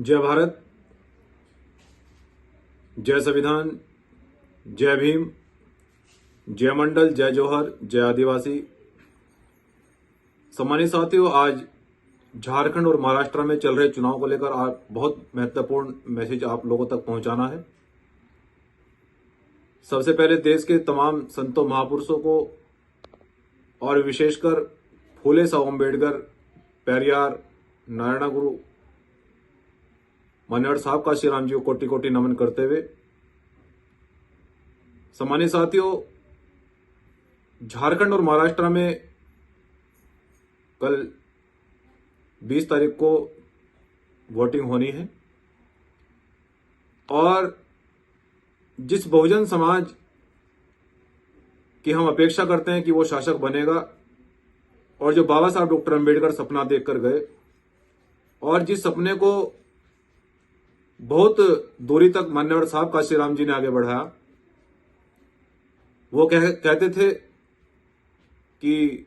जय भारत, जय संविधान, जय भीम, जय मंडल, जय जौहर, जय आदिवासी। सम्मानित साथियों, आज झारखंड और महाराष्ट्र में चल रहे चुनाव को लेकर आज बहुत महत्वपूर्ण मैसेज आप लोगों तक पहुंचाना है। सबसे पहले देश के तमाम संतों महापुरुषों को और विशेषकर फूले साहब अम्बेडकर, पेरियार, नारायण गुरु, मनोहर साहब काशीराम जी को कोटि कोटि नमन करते हुए, सम्मानित साथियों, झारखंड और महाराष्ट्र में कल 20 तारीख को वोटिंग होनी है और जिस बहुजन समाज की हम अपेक्षा करते हैं कि वो शासक बनेगा और जो बाबा साहब डॉक्टर अम्बेडकर सपना देखकर गए और जिस सपने को बहुत दूरी तक मनोहर साहब काशीराम जी ने आगे बढ़ाया, वो कहते थे कि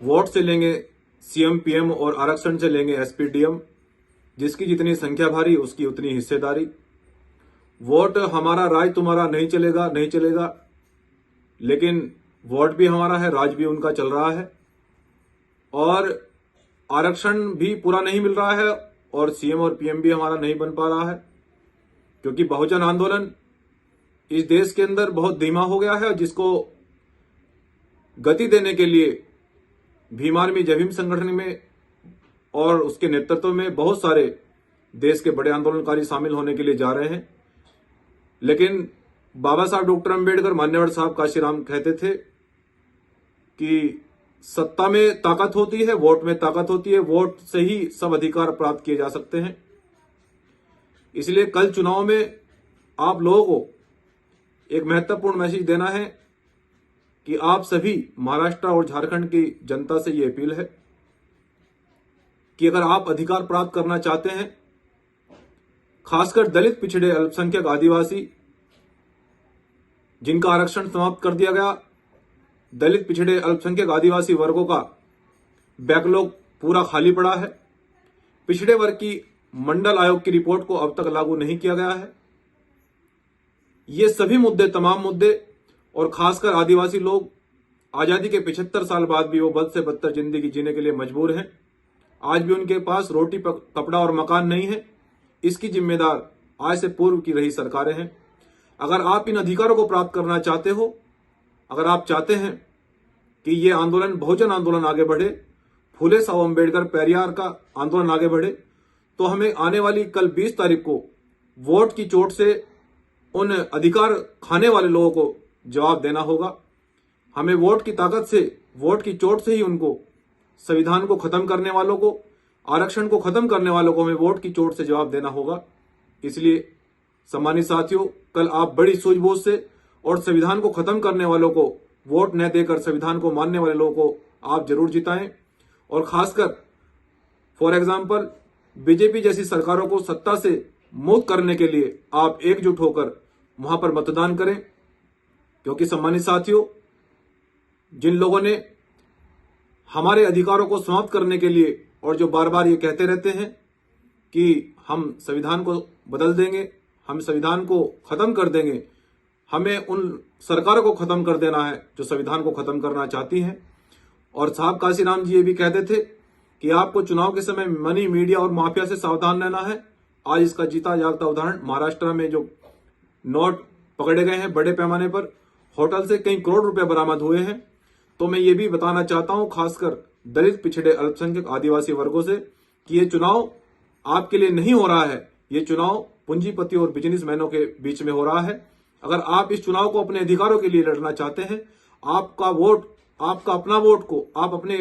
वोट से लेंगे सीएम पीएम और आरक्षण से लेंगे एसपी डीएम, जिसकी जितनी संख्या भारी उसकी उतनी हिस्सेदारी। वोट हमारा राज तुम्हारा नहीं चलेगा, लेकिन वोट भी हमारा है, राज भी उनका चल रहा है और आरक्षण भी पूरा नहीं मिल रहा है और सीएम और पीएम भी हमारा नहीं बन पा रहा है, क्योंकि बहुजन आंदोलन इस देश के अंदर बहुत धीमा हो गया है, जिसको गति देने के लिए भीम आर्मी जय भीम संगठन में और उसके नेतृत्व में बहुत सारे देश के बड़े आंदोलनकारी शामिल होने के लिए जा रहे हैं। लेकिन बाबा साहब डॉक्टर अम्बेडकर, मान्यवर साहब काशीराम कहते थे कि सत्ता में ताकत होती है, वोट में ताकत होती है, वोट से ही सब अधिकार प्राप्त किए जा सकते हैं। इसलिए कल चुनाव में आप लोगों को एक महत्वपूर्ण मैसेज देना है कि आप सभी महाराष्ट्र और झारखंड की जनता से ये अपील है कि अगर आप अधिकार प्राप्त करना चाहते हैं, खासकर दलित, पिछड़े, अल्पसंख्यक, आदिवासी जिनका आरक्षण समाप्त कर दिया गया, दलित, पिछड़े, अल्पसंख्यक, आदिवासी वर्गों का बैकलॉग पूरा खाली पड़ा है। पिछड़े वर्ग की मंडल आयोग की रिपोर्ट को अब तक लागू नहीं किया गया है। ये सभी मुद्दे, तमाम मुद्दे, और खासकर आदिवासी लोग आजादी के 75 साल बाद भी वो बद से बदतर जिंदगी जीने के लिए मजबूर हैं। आज भी उनके पास रोटी, कपड़ा और मकान नहीं है। इसकी जिम्मेदार आज से पूर्व की रही सरकारें हैं। अगर आप इन अधिकारों को प्राप्त करना चाहते हो, अगर आप चाहते हैं कि ये आंदोलन, बहुजन आंदोलन आगे बढ़े, फूले साहब अम्बेडकर, पेरियार का आंदोलन आगे बढ़े, तो हमें आने वाली कल 20 तारीख को वोट की चोट से उन अधिकार खाने वाले लोगों को जवाब देना होगा। हमें वोट की ताकत से, वोट की चोट से ही उनको, संविधान को खत्म करने वालों को, आरक्षण को खत्म करने वालों को हमें वोट की चोट से जवाब देना होगा। इसलिए सम्मानित साथियों, कल आप बड़ी सूझबूझ से और संविधान को खत्म करने वालों को वोट न देकर संविधान को मानने वाले लोगों को आप जरूर जिताएं। और खासकर फॉर एग्जाम्पल बीजेपी जैसी सरकारों को सत्ता से मुक्त करने के लिए आप एकजुट होकर वहां पर मतदान करें, क्योंकि सम्मानित साथियों, जिन लोगों ने हमारे अधिकारों को समाप्त करने के लिए और जो बार बार ये कहते रहते हैं कि हम संविधान को बदल देंगे, हम संविधान को खत्म कर देंगे, हमें उन सरकारों को खत्म कर देना है जो संविधान को खत्म करना चाहती हैं। और साहब काशीराम जी ये भी कहते थे कि आपको चुनाव के समय मनी, मीडिया और माफिया से सावधान रहना है। आज इसका जीता जागता उदाहरण महाराष्ट्र में जो नोट पकड़े गए हैं बड़े पैमाने पर, होटल से कई करोड़ रुपए बरामद हुए हैं। तो मैं ये भी बताना चाहता हूं, खासकर दलित, पिछड़े, अल्पसंख्यक, आदिवासी वर्गों से, कि ये चुनाव आपके लिए नहीं हो रहा है। ये चुनाव पूंजीपति और बिजनेसमैनों के बीच में हो रहा है। अगर आप इस चुनाव को अपने अधिकारों के लिए लड़ना चाहते हैं, आपका वोट, आपका अपना वोट को आप अपने